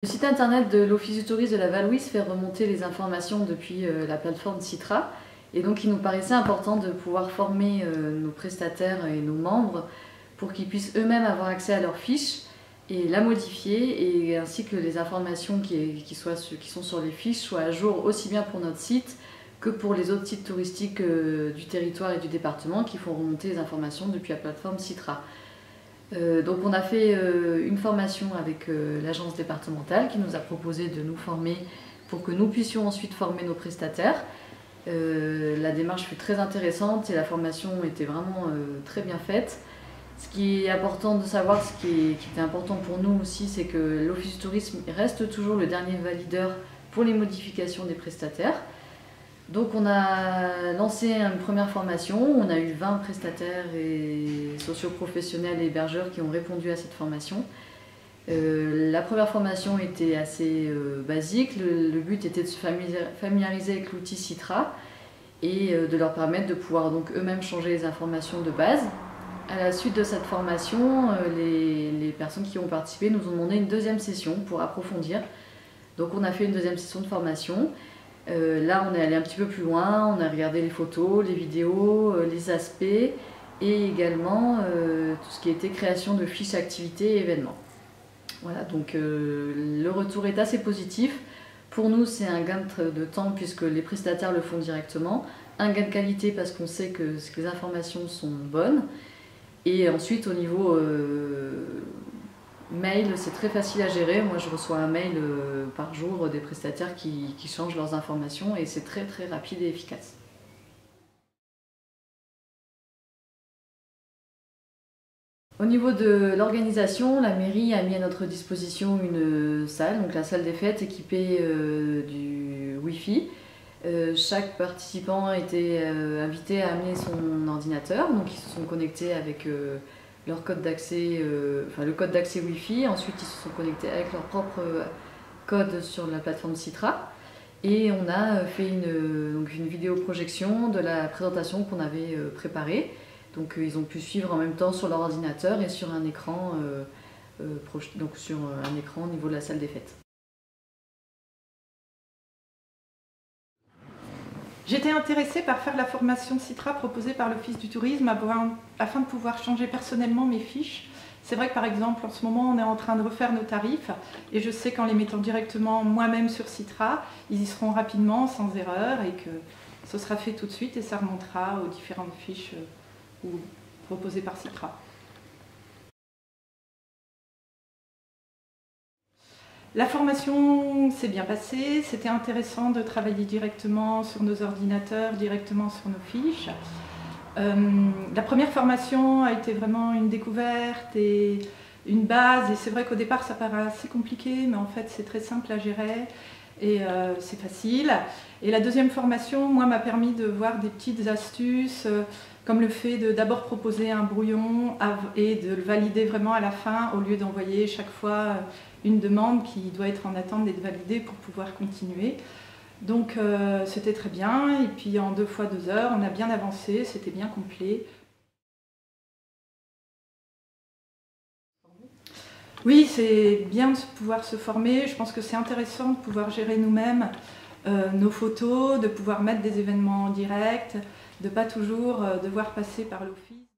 Le site internet de l'Office du tourisme de la Val-Louise fait remonter les informations depuis la plateforme Citra. Et donc il nous paraissait important de pouvoir former nos prestataires et nos membres pour qu'ils puissent eux-mêmes avoir accès à leurs fiches et la modifier, et ainsi que les informations qui sont sur les fiches soient à jour aussi bien pour notre site que pour les autres sites touristiques du territoire et du département qui font remonter les informations depuis la plateforme Citra. Donc on a fait une formation avec l'agence départementale qui nous a proposé de nous former pour que nous puissions ensuite former nos prestataires. La démarche fut très intéressante et la formation était vraiment très bien faite. Ce qui est important de savoir, qui était important pour nous aussi, c'est que l'Office du tourisme reste toujours le dernier valideur pour les modifications des prestataires. Donc on a lancé une première formation, on a eu 20 prestataires et socioprofessionnels et hébergeurs qui ont répondu à cette formation. La première formation était assez basique, le but était de se familiariser avec l'outil Citra et de leur permettre de pouvoir donc eux-mêmes changer les informations de base. À la suite de cette formation, les personnes qui ont participé nous ont demandé une deuxième session pour approfondir. Donc on a fait une deuxième session de formation. Là on est allé un petit peu plus loin, on a regardé les photos, les vidéos, les aspects et également tout ce qui était création de fiches activités et événements. Voilà, donc le retour est assez positif. Pour nous c'est un gain de temps puisque les prestataires le font directement, un gain de qualité parce qu'on sait que les informations sont bonnes, et ensuite au niveau mail, c'est très facile à gérer. Moi je reçois un mail par jour des prestataires qui changent leurs informations et c'est très rapide et efficace. Au niveau de l'organisation, la mairie a mis à notre disposition une salle, donc la salle des fêtes équipée du Wi-Fi. Chaque participant a été invité à amener son ordinateur, donc ils se sont connectés avec leur code d'accès, le code d'accès Wi-Fi. Ensuite ils se sont connectés avec leur propre code sur la plateforme Citra. Et on a fait une vidéo projection de la présentation qu'on avait préparée. Donc ils ont pu suivre en même temps sur leur ordinateur et sur un écran, au niveau de la salle des fêtes. J'étais intéressée par faire la formation Citra proposée par l'Office du tourisme afin de pouvoir changer personnellement mes fiches. C'est vrai que par exemple en ce moment on est en train de refaire nos tarifs et je sais qu'en les mettant directement moi-même sur Citra, ils y seront rapidement, sans erreur, et que ce sera fait tout de suite et ça remontera aux différentes fiches proposées par Citra. La formation s'est bien passée, c'était intéressant de travailler directement sur nos ordinateurs, directement sur nos fiches. La première formation a été vraiment une découverte et une base, et c'est vrai qu'au départ ça paraît assez compliqué, mais en fait c'est très simple à gérer et c'est facile. Et la deuxième formation, moi, m'a permis de voir des petites astuces, comme le fait de d'abord proposer un brouillon et de le valider vraiment à la fin, au lieu d'envoyer chaque fois une demande qui doit être en attente d'être validée pour pouvoir continuer. Donc c'était très bien, et puis en 2 fois 2 heures, on a bien avancé, c'était bien complet. Oui, c'est bien de pouvoir se former, je pense que c'est intéressant de pouvoir gérer nous-mêmes nos photos, de pouvoir mettre des événements en direct, de ne pas toujours devoir passer par l'office.